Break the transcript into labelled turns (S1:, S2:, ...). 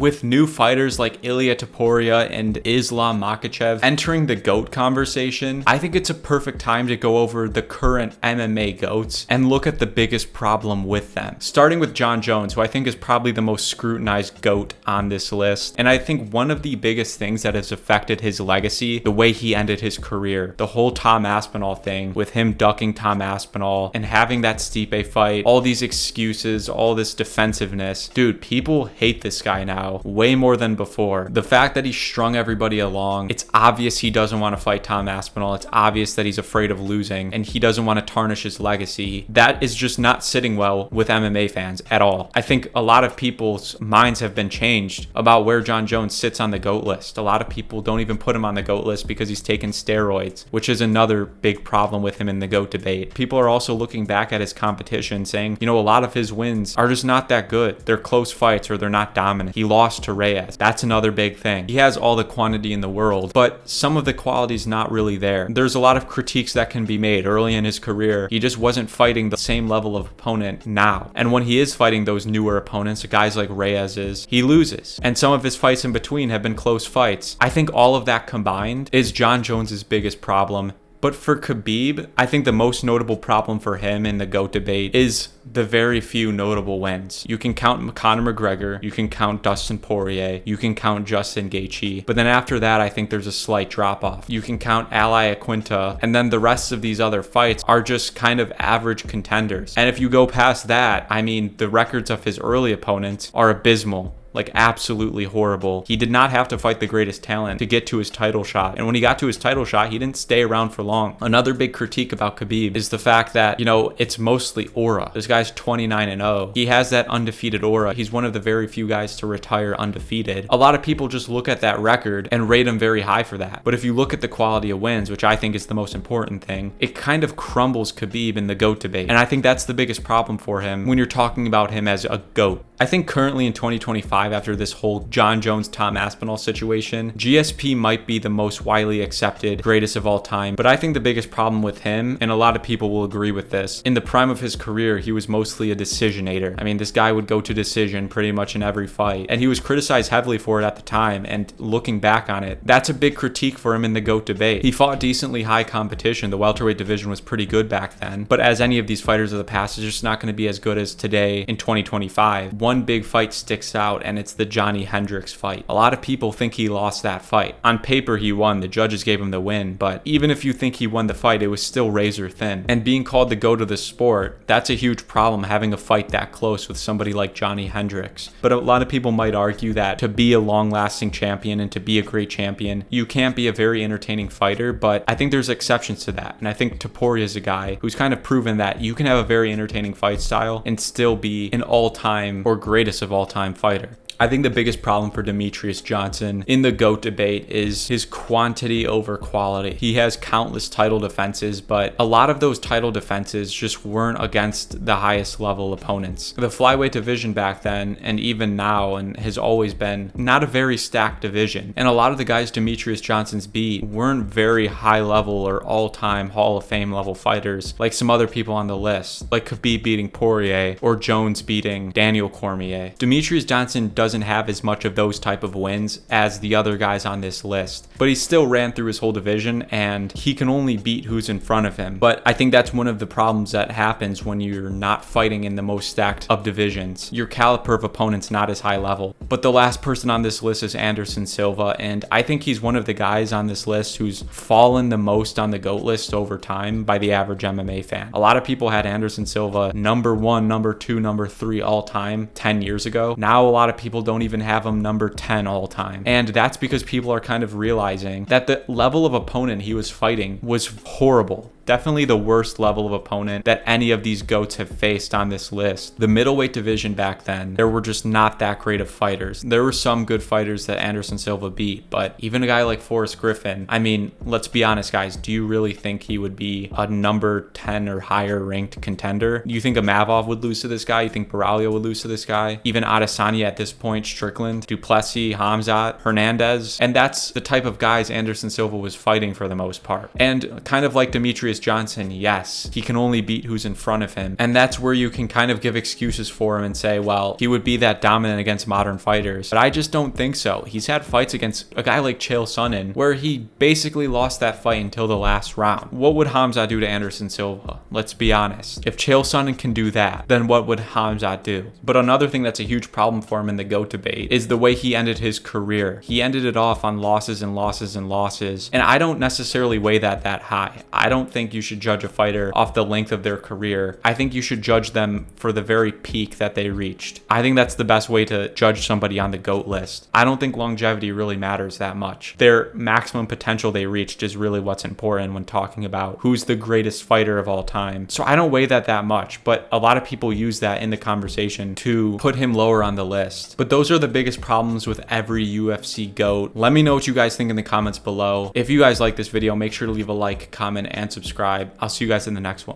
S1: with new fighters like Ilia Topuria and Islam Makhachev entering the GOAT conversation, I think it's a perfect time to go over the current MMA GOATs and look at the biggest problem with them. Starting with Jon Jones, who I think is probably the most scrutinized GOAT on this list. And I think one of the biggest things that has affected his legacy, the way he ended his career, the whole Tom Aspinall thing with him ducking Tom Aspinall and having that Stipe fight, all these excuses, all this defensiveness. Dude, people hate this guy now way more than before. The fact that he strung everybody along, it's obvious he doesn't want to fight Tom Aspinall. It's obvious that he's afraid of losing and he doesn't want to tarnish his legacy. That is just not sitting well with MMA fans at all. I think a lot of people's minds have been changed about where Jon Jones sits on the GOAT list. A lot of people don't even put him on the GOAT list because he's taken steroids, which is another big problem with him in the GOAT debate. People are also looking back at his competition saying, you know, a lot of his wins are just not that good. They're close fights or they're not dominant. He lost to Reyes. That's another big thing. He has all the quantity in the world, but some of the quality is not really there. There's a lot of critiques that can be made. Early in his career, he just wasn't fighting the same level of opponent now. And when he is fighting those newer opponents, guys like Reyes is, he loses. And some of his fights in between have been close fights. I think all of that combined is Jon Jones's biggest problem. But for Khabib, I think the most notable problem for him in the GOAT debate is the very few notable wins. You can count Conor McGregor, you can count Dustin Poirier, you can count Justin Gaethje, but then after that, I think there's a slight drop-off. You can count Ali Aquinta, and then the rest of these other fights are just kind of average contenders. And if you go past that, I mean, the records of his early opponents are abysmal. Like absolutely horrible. He did not have to fight the greatest talent to get to his title shot. And when he got to his title shot, he didn't stay around for long. Another big critique about Khabib is the fact that, you know, it's mostly aura. This guy's 29-0. He has that undefeated aura. He's one of the very few guys to retire undefeated. A lot of people just look at that record and rate him very high for that. But if you look at the quality of wins, which I think is the most important thing, it kind of crumbles Khabib in the GOAT debate. And I think that's the biggest problem for him when you're talking about him as a GOAT. I think currently in 2025, after this whole Jon Jones, Tom Aspinall situation, GSP might be the most widely accepted greatest of all time. But I think the biggest problem with him, and a lot of people will agree with this, in the prime of his career, he was mostly a decisionator. I mean, this guy would go to decision pretty much in every fight. And he was criticized heavily for it at the time. And looking back on it, that's a big critique for him in the GOAT debate. He fought decently high competition. The welterweight division was pretty good back then. But as any of these fighters of the past, it's just not going to be as good as today in 2025. One big fight sticks out, and it's the Johnny Hendricks fight. A lot of people think he lost that fight. On paper, he won. The judges gave him the win. But even if you think he won the fight, it was still razor thin. And being called the GOAT of the sport, that's a huge problem, having a fight that close with somebody like Johnny Hendricks. But a lot of people might argue that to be a long-lasting champion and to be a great champion, you can't be a very entertaining fighter. But I think there's exceptions to that. And I think Topuria is a guy who's kind of proven that you can have a very entertaining fight style and still be an all-time or greatest of all-time fighter. I think the biggest problem for Demetrious Johnson in the GOAT debate is his quantity over quality. He has countless title defenses, but a lot of those title defenses just weren't against the highest level opponents. The flyweight division back then, and even now, and has always been, not a very stacked division. And a lot of the guys Demetrious Johnson's beat weren't very high level or all-time Hall of Fame level fighters like some other people on the list, like Khabib beating Poirier or Jones beating Daniel Cormier. Demetrious Johnson doesn't have as much of those type of wins as the other guys on this list, but he still ran through his whole division and he can only beat who's in front of him. But I think that's one of the problems that happens when you're not fighting in the most stacked of divisions. Your caliber of opponent's not as high level. But the last person on this list is Anderson Silva, and I think he's one of the guys on this list who's fallen the most on the GOAT list over time by the average MMA fan. A lot of people had Anderson Silva number 1, number 2, number 3 all time 10 years ago. Now a lot of people don't even have him number 10 all time. And that's because people are kind of realizing that the level of opponent he was fighting was horrible. Definitely the worst level of opponent that any of these GOATs have faced on this list. The middleweight division back then, there were just not that great of fighters. There were some good fighters that Anderson Silva beat, but even a guy like Forrest Griffin, I mean, let's be honest, guys, do you really think he would be a number 10 or higher ranked contender? You think Amavov would lose to this guy? You think Baralio would lose to this guy? Even Adesanya at this point, Strickland, Duplessis, Hamzat, Hernandez, and that's the type of guys Anderson Silva was fighting for the most part. And kind of like Demetrious Demetrious Johnson, yes, he can only beat who's in front of him. And that's where you can kind of give excuses for him and say, well, he would be that dominant against modern fighters. But I just don't think so. He's had fights against a guy like Chael Sonnen where he basically lost that fight until the last round. What would Khamzat do to Anderson Silva? Let's be honest. If Chael Sonnen can do that, then what would Khamzat do? But another thing that's a huge problem for him in the GOAT debate is the way he ended his career. He ended it off on losses and losses and losses. And I don't necessarily weigh that high. I don't think you should judge a fighter off the length of their career. I think you should judge them for the very peak that they reached. I think that's the best way to judge somebody on the GOAT list. I don't think longevity really matters that much. Their maximum potential they reached is really what's important when talking about who's the greatest fighter of all time. So I don't weigh that much, but a lot of people use that in the conversation to put him lower on the list. But those are the biggest problems with every UFC GOAT. Let me know what you guys think in the comments below. If you guys like this video, make sure to leave a like, comment, and subscribe. I'll see you guys in the next one.